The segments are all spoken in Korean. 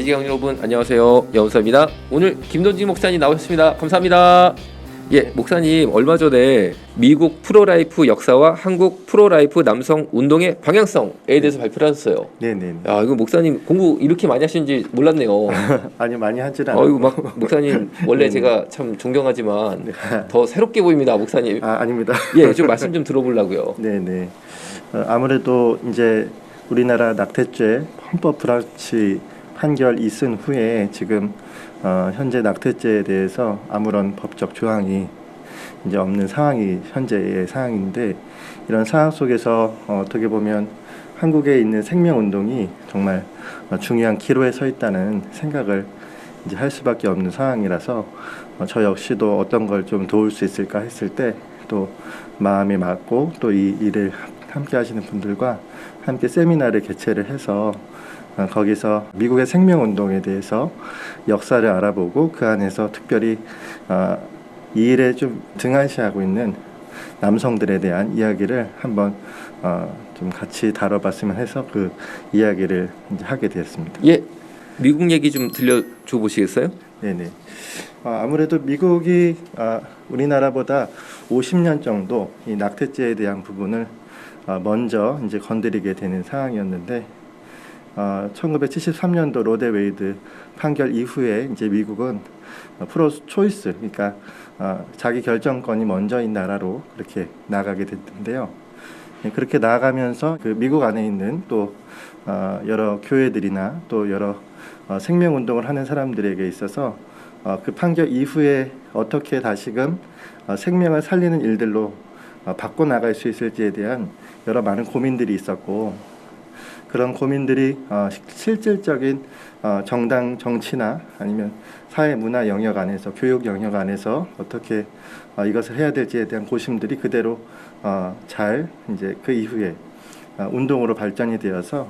시간 여러분 안녕하세요. 여우사입니다. 오늘 김동진 목사님 나오셨습니다. 감사합니다. 예, 목사님 얼마 전에 미국 프로라이프 역사와 한국 프로라이프 남성 운동의 방향성에 대해서 발표를 하셨어요. 네네. 야, 이거 목사님 공부 이렇게 많이 하시는지 몰랐네요. 아니 많이 하지는 않아요. 이거 막 목사님 원래 제가 참 존경하지만 네. 더 새롭게 보입니다, 목사님. 아닙니다. 예, 좀 말씀 좀 들어보려고요. 네네. 아무래도 이제 우리나라 낙태죄 헌법 불합치 판결 이승 후에 지금 현재 낙태죄에 대해서 아무런 법적 조항이 이제 없는 상황이 현재의 상황인데, 이런 상황 속에서 어떻게 보면 한국에 있는 생명운동이 정말 중요한 기로에 서 있다는 생각을 이제 할 수밖에 없는 상황이라서 저 역시도 어떤 걸 좀 도울 수 있을까 했을 때 또 마음이 맞고 또 이 일을 함께 하시는 분들과 함께 세미나를 개최를 해서 거기서 미국의 생명운동에 대해서 역사를 알아보고 그 안에서 특별히 이 일에 좀 등한시하고 있는 남성들에 대한 이야기를 한번 좀 같이 다뤄봤으면 해서 그 이야기를 이제 하게 되었습니다. 예, 미국 얘기 좀 들려줘 보시겠어요? 네네. 아무래도 미국이 우리나라보다 50년 정도 이 낙태죄에 대한 부분을 먼저 이제 건드리게 되는 상황이었는데, 1973년도 로데웨이드 판결 이후에 이제 미국은 프로 초이스, 그러니까 자기 결정권이 먼저인 나라로 그렇게 나가게 됐는데요. 그렇게 나아가면서 그 미국 안에 있는 또 여러 교회들이나 또 여러 생명운동을 하는 사람들에게 있어서 그 판결 이후에 어떻게 다시금 생명을 살리는 일들로 바꿔나갈 수 있을지에 대한 여러 많은 고민들이 있었고, 그런 고민들이 실질적인 정당 정치나 아니면 사회 문화 영역 안에서, 교육 영역 안에서 어떻게 이것을 해야 될지에 대한 고심들이 그대로 잘 이제 그 이후에 운동으로 발전이 되어서,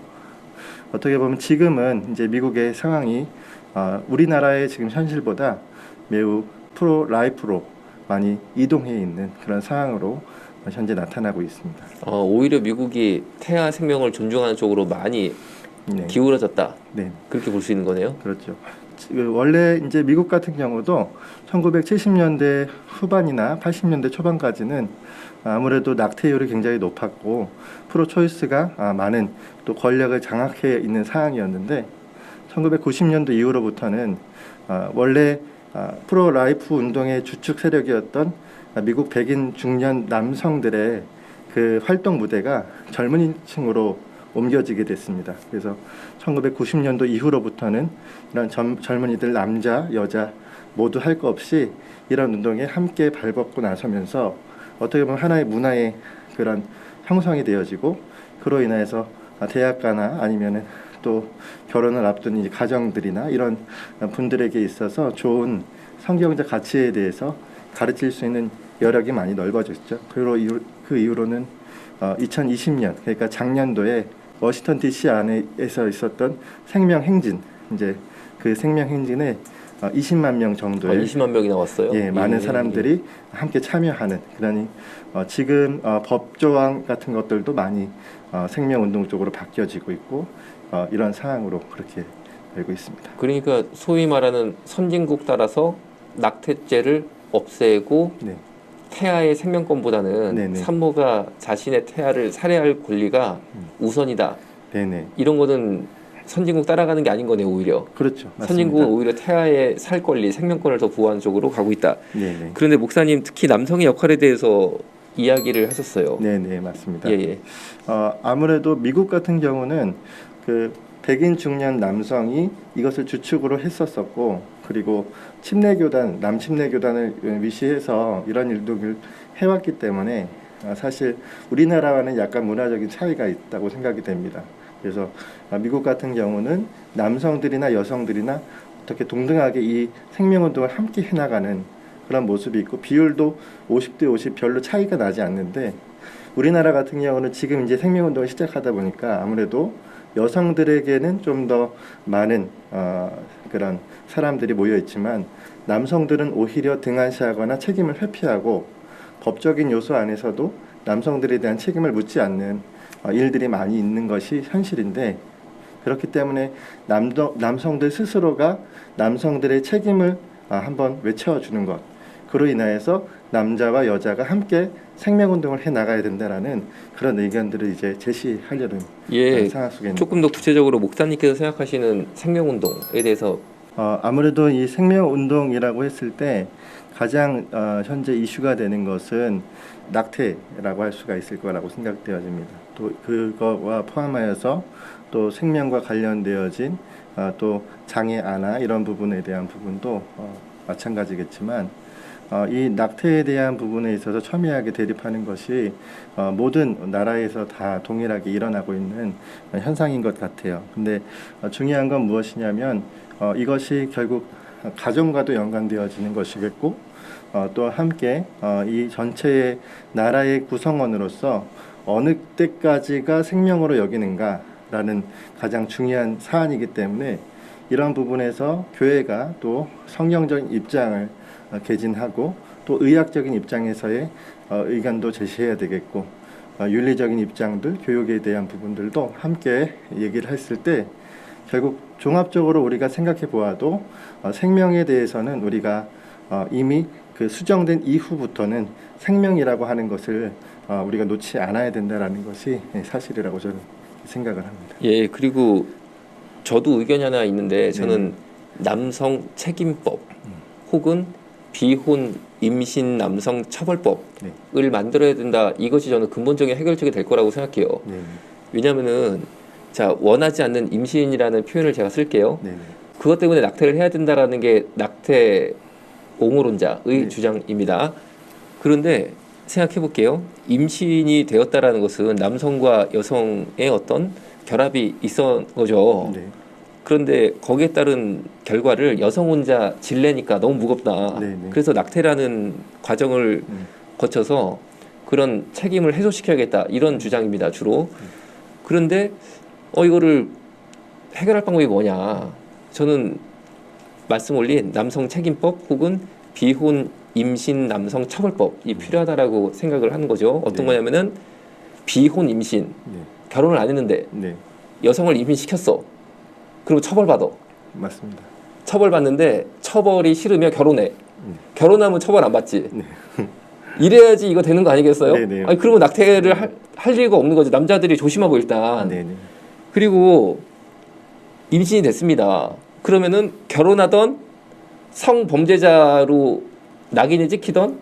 어떻게 보면 지금은 이제 미국의 상황이 우리나라의 지금 현실보다 매우 프로 라이프로 많이 이동해 있는 그런 상황으로 현재 나타나고 있습니다. 오히려 미국이 태아 생명을 존중하는 쪽으로 많이 네. 기울어졌다. 네. 그렇게 볼 수 있는 거네요. 그렇죠. 원래 이제 미국 같은 경우도 1970년대 후반이나 80년대 초반까지는 아무래도 낙태율이 굉장히 높았고 프로 초이스가 많은 또 권력을 장악해 있는 상황이었는데, 1990년도 이후로부터는 원래 프로 라이프 운동의 주축 세력이었던 미국 백인 중년 남성들의 그 활동 무대가 젊은이층으로 옮겨지게 됐습니다. 그래서 1990년도 이후로부터는 이런 젊은이들, 남자, 여자 모두 할 거 없이 이런 운동에 함께 발벗고 나서면서 어떻게 보면 하나의 문화의 그런 형성이 되어지고, 그로 인해서 대학가나 아니면은 또 결혼을 앞둔 이제 가정들이나 이런 분들에게 있어서 좋은 성경적 가치에 대해서 가르칠 수 있는 여력이 많이 넓어졌죠. 그 이후로는 2020년, 그러니까 작년도에 워싱턴 DC 안에서 있었던 생명 행진, 이제 그 생명 행진에 20만 명 정도의 20만 명이 나왔어요. 예, 많은 사람들이 함께 참여하는, 그러니 지금 법조항 같은 것들도 많이 생명운동 쪽으로 바뀌어지고 있고 이런 상황으로 그렇게 되고 있습니다. 그러니까 소위 말하는 선진국 따라서 낙태죄를 없애고 네. 태아의 생명권보다는 네네. 산모가 자신의 태아를 살해할 권리가 우선이다. 네네. 이런 거는 선진국 따라가는 게 아닌 거네요, 오히려. 그렇죠. 맞습니다. 선진국은 오히려 태아의 살 권리, 생명권을 더 보호하는 쪽으로 가고 있다. 네네. 그런데 목사님 특히 남성의 역할에 대해서 이야기를 하셨어요. 네네, 맞습니다. 예. 아무래도 미국 같은 경우는 그 백인 중년 남성이 이것을 주축으로 했었었고, 그리고 침례교단, 남침례교단을 위시해서 이런 일들을 해왔기 때문에 사실 우리나라와는 약간 문화적인 차이가 있다고 생각이 됩니다. 그래서 미국 같은 경우는 남성들이나 여성들이나 어떻게 동등하게 이 생명운동을 함께 해나가는 그런 모습이 있고, 비율도 50대 50 별로 차이가 나지 않는데, 우리나라 같은 경우는 지금 이제 생명운동을 시작하다 보니까 아무래도 여성들에게는 좀 더 많은 그런 사람들이 모여 있지만, 남성들은 오히려 등한시하거나 책임을 회피하고 법적인 요소 안에서도 남성들에 대한 책임을 묻지 않는 일들이 많이 있는 것이 현실인데, 그렇기 때문에 남성들 스스로가 남성들의 책임을 한번 외쳐주는 것, 그로 인하여서 남자와 여자가 함께 생명운동을 해 나가야 된다라는 그런 의견들을 이제 제시하려는 예, 상황 속에 있는 조금 더 구체적으로 목사님께서 생각하시는 생명운동에 대해서 아무래도 이 생명운동이라고 했을 때 가장 현재 이슈가 되는 것은 낙태라고 할 수가 있을 거라고 생각되어집니다. 또 그거와 포함하여서 또 생명과 관련되어진 또 장애 안아 이런 부분에 대한 부분도 마찬가지겠지만 이 낙태에 대한 부분에 있어서 첨예하게 대립하는 것이 모든 나라에서 다 동일하게 일어나고 있는 현상인 것 같아요. 근데 중요한 건 무엇이냐면 이것이 결국 가정과도 연관되어지는 것이겠고 또 함께 이 전체의 나라의 구성원으로서 어느 때까지가 생명으로 여기는가라는 가장 중요한 사안이기 때문에 이런 부분에서 교회가 또 성경적인 입장을 개진하고 또 의학적인 입장에서의 의견도 제시해야 되겠고 윤리적인 입장들, 교육에 대한 부분들도 함께 얘기를 했을 때 결국 종합적으로 우리가 생각해 보아도 생명에 대해서는 우리가 이미 그 수정된 이후부터는 생명이라고 하는 것을 우리가 놓지 않아야 된다라는 것이 사실이라고 저는 생각을 합니다. 예, 그리고 저도 의견이 하나 있는데 저는 남성 책임법 혹은 비혼 임신 남성 처벌법을 만들어야 된다. 이것이 저는 근본적인 해결책이 될 거라고 생각해요. 왜냐하면은 자, 원하지 않는 임신이라는 표현을 제가 쓸게요. 그것 때문에 낙태를 해야 된다라는 게 낙태 옹호론자의 주장입니다. 그런데 생각해 볼게요. 임신이 되었다라는 것은 남성과 여성의 어떤 결합이 있었던 거죠. 그런데 거기에 따른 결과를 여성 혼자 질래니까 너무 무겁다. 그래서 낙태라는 과정을 거쳐서 그런 책임을 해소시켜야겠다. 이런 주장입니다. 주로. 그런데 이거를 해결할 방법이 뭐냐. 저는 말씀 올린 남성 책임법 혹은 비혼 임신 남성 처벌법이 필요하다라고 생각을 하는 거죠. 어떤 거냐면은 비혼 임신 결혼을 안 했는데 여성을 임신시켰어. 그리고 처벌받아. 맞습니다. 처벌받는데 처벌이 싫으면 결혼해. 결혼하면 처벌 안 받지. 이래야지 이거 되는 거 아니겠어요? 아니, 그러면 낙태를 할 리가 없는 거지. 남자들이 조심하고 일단. 그리고 임신이 됐습니다. 그러면은 결혼하던 성범죄자로 낙인이 찍히던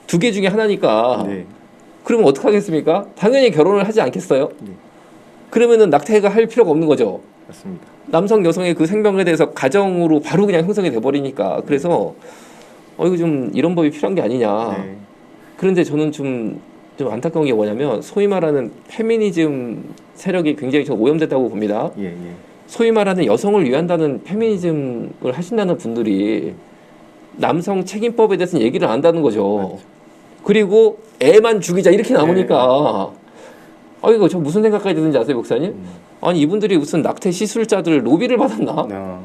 두 개 중에 하나니까 그러면 어떡하겠습니까? 당연히 결혼을 하지 않겠어요? 그러면은 낙태가 할 필요가 없는 거죠. 맞습니다. 남성 여성의 그 생명에 대해서 가정으로 바로 그냥 형성이 돼버리니까. 그래서 이거 좀 이런 법이 필요한 게 아니냐. 그런데 저는 좀 안타까운 게 뭐냐면 소위 말하는 페미니즘 세력이 굉장히 좀 오염됐다고 봅니다. 소위 말하는 여성을 위한다는 페미니즘을 하신다는 분들이 남성 책임법에 대해서는 얘기를 안 한다는 거죠. 그리고 애만 죽이자 이렇게 나오니까 이거 저 무슨 생각까지 드는지 아세요, 목사님? 아니 이분들이 무슨 낙태 시술자들 로비를 받았나?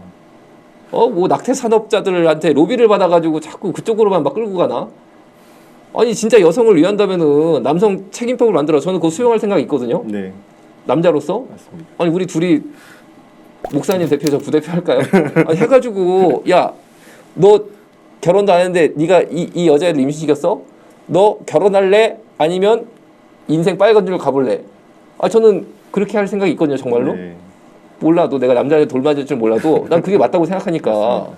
뭐 낙태 산업자들한테 로비를 받아가지고 자꾸 그쪽으로만 막 끌고 가나? 아니 진짜 여성을 위한다면은 남성 책임법을 만들어. 저는 그거 수용할 생각이 있거든요. 남자로서. 맞습니다. 아니 우리 둘이 목사님 대표 저 부대표 할까요? 아니 해가지고 야 너 결혼도 안 했는데 네가 이 여자애를 임신시켰어? 너 결혼할래? 아니면 인생 빨간 줄로 가볼래? 저는 그렇게 할 생각이 있거든요, 정말로. 몰라도 내가 남자한테 돌 맞을 줄 몰라도 난 그게 맞다고 생각하니까.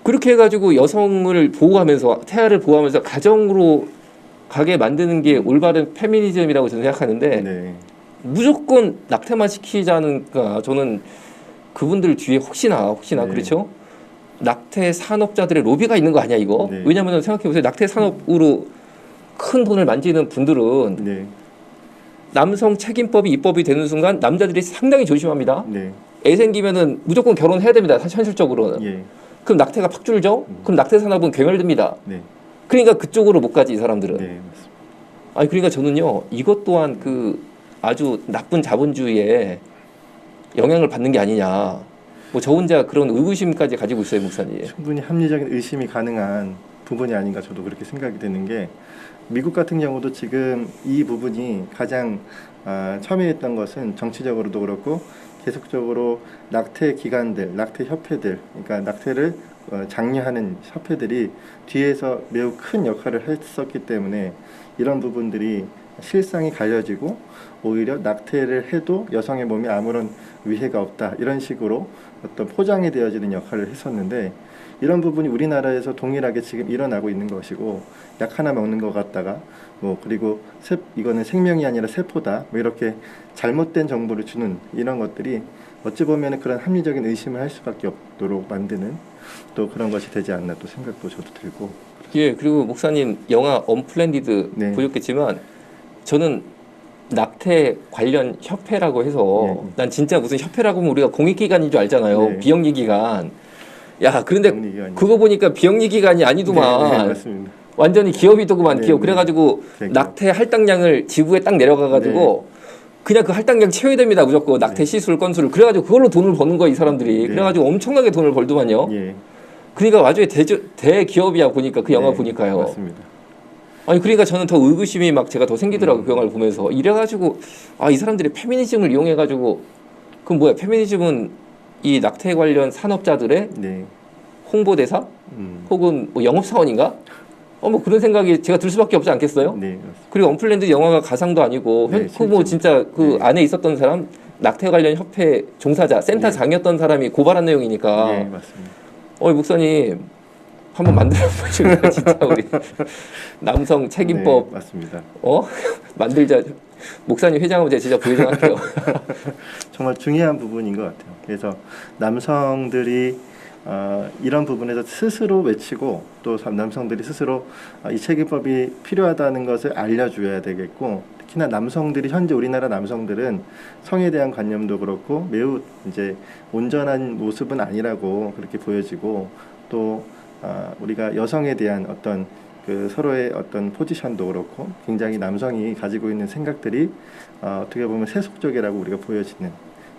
그렇게 해가지고 여성을 보호하면서 태아를 보호하면서 가정으로 가게 만드는 게 올바른 페미니즘이라고 저는 생각하는데 무조건 낙태만 시키자는가. 저는 그분들 뒤에 혹시나 그렇죠? 낙태 산업자들의 로비가 있는 거 아니야 이거? 왜냐하면 생각해보세요. 낙태 산업으로 큰 돈을 만지는 분들은 남성 책임법이 입법이 되는 순간 남자들이 상당히 조심합니다. 애 생기면은 무조건 결혼해야 됩니다. 사실 현실적으로는. 그럼 낙태가 팍 줄죠? 그럼 낙태 산업은 괴멸됩니다. 그러니까 그쪽으로 못 가지 이 사람들은. 아니 그러니까 저는요 이것 또한 그 아주 나쁜 자본주의에 영향을 받는 게 아니냐. 뭐 저 혼자 그런 의구심까지 가지고 있어요, 목사님. 충분히 합리적인 의심이 가능한 부분이 아닌가 저도 그렇게 생각이 되는 게 미국 같은 경우도 지금 이 부분이 가장 첨예했던 것은 정치적으로도 그렇고 계속적으로 낙태 기관들, 낙태 협회들, 그러니까 낙태를 장려하는 협회들이 뒤에서 매우 큰 역할을 했었기 때문에 이런 부분들이 실상이 갈려지고 오히려 낙태를 해도 여성의 몸에 아무런 위해가 없다 이런 식으로 어떤 포장이 되어지는 역할을 했었는데 이런 부분이 우리나라에서 동일하게 지금 일어나고 있는 것이고 약 하나 먹는 것 같다가 뭐 그리고 이거는 생명이 아니라 세포다 뭐 이렇게 잘못된 정보를 주는 이런 것들이 어찌 보면 그런 합리적인 의심을 할 수밖에 없도록 만드는 또 그런 것이 되지 않나 또 생각도 저도 들고. 예, 그리고 목사님 영화 언플랜디드 네. 보셨겠지만 저는 낙태 관련 협회라고 해서 난 진짜 무슨 협회라고 하면 우리가 공익기관인 줄 알잖아요. 네. 비영리기관. 야, 그런데 비영리기관이요. 그거 보니까 비영리기관이 아니더만. 네, 맞습니다. 완전히 기업이더구만. 네, 기업. 네. 그래가지고 대기업. 낙태 할당량을 지부에 딱 내려가가지고 그냥 그 할당량 채워야 됩니다. 무조건 낙태 시술 건수를. 그래가지고 그걸로 돈을 버는 거야 이 사람들이. 네. 그래가지고 엄청나게 돈을 벌더만요. 예. 그러니까 나중에 대기업이야 보니까 그 영화 네, 보니까요. 맞습니다. 아니 그러니까 저는 더 의구심이 막 제가 더 생기더라고요. 그 영화를 보면서. 이래가지고 아, 이 사람들이 페미니즘을 이용해가지고 그럼 뭐야? 페미니즘은 이 낙태 관련 산업자들의 네. 홍보대사 혹은 뭐 영업사원인가? 뭐 그런 생각이 제가 들 수밖에 없지 않겠어요? 네, 맞습니다. 그리고 언플랜드 영화가 가상도 아니고 네, 뭐 진짜 그 네. 안에 있었던 사람 낙태 관련 협회 종사자 센터장이었던 사람이 고발한 내용이니까 네, 맞습니다. 목사님 한번 만들어 보시면 진짜 우리 남성 책임법 네, 맞습니다. 만들자. 목사님 회장하면 제가 진짜 부회장할게요. 정말 중요한 부분인 것 같아요. 그래서 남성들이 이런 부분에서 스스로 외치고 또 남성들이 스스로 이 책임법이 필요하다는 것을 알려줘야 되겠고 특히나 남성들이 현재 우리나라 남성들은 성에 대한 관념도 그렇고 매우 이제 온전한 모습은 아니라고 그렇게 보여지고 또 우리가 여성에 대한 어떤 그 서로의 어떤 포지션도 그렇고 굉장히 남성이 가지고 있는 생각들이 어떻게 보면 세속적이라고 우리가 보여지는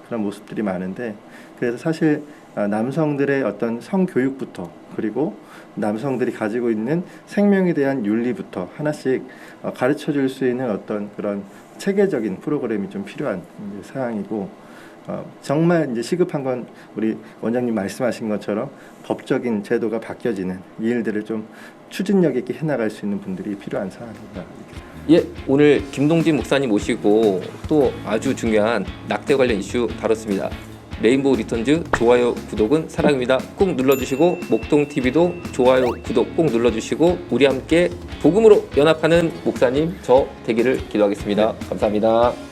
그런 모습들이 많은데 그래서 사실 남성들의 어떤 성교육부터 그리고 남성들이 가지고 있는 생명에 대한 윤리부터 하나씩 가르쳐 줄 수 있는 어떤 그런 체계적인 프로그램이 좀 필요한 이제 사항이고 정말 이제 시급한 건 우리 원장님 말씀하신 것처럼 법적인 제도가 바뀌어지는 이 일들을 좀 추진력 있게 해나갈 수 있는 분들이 필요한 사항입니다. 예, 오늘 김동진 목사님 모시고 또 아주 중요한 낙태 관련 이슈 다뤘습니다. 레인보우 리턴즈 좋아요 구독은 사랑입니다. 꼭 눌러주시고 목동TV도 좋아요 구독 꼭 눌러주시고 우리 함께 복음으로 연합하는 목사님 저 되기를 기도하겠습니다. 감사합니다.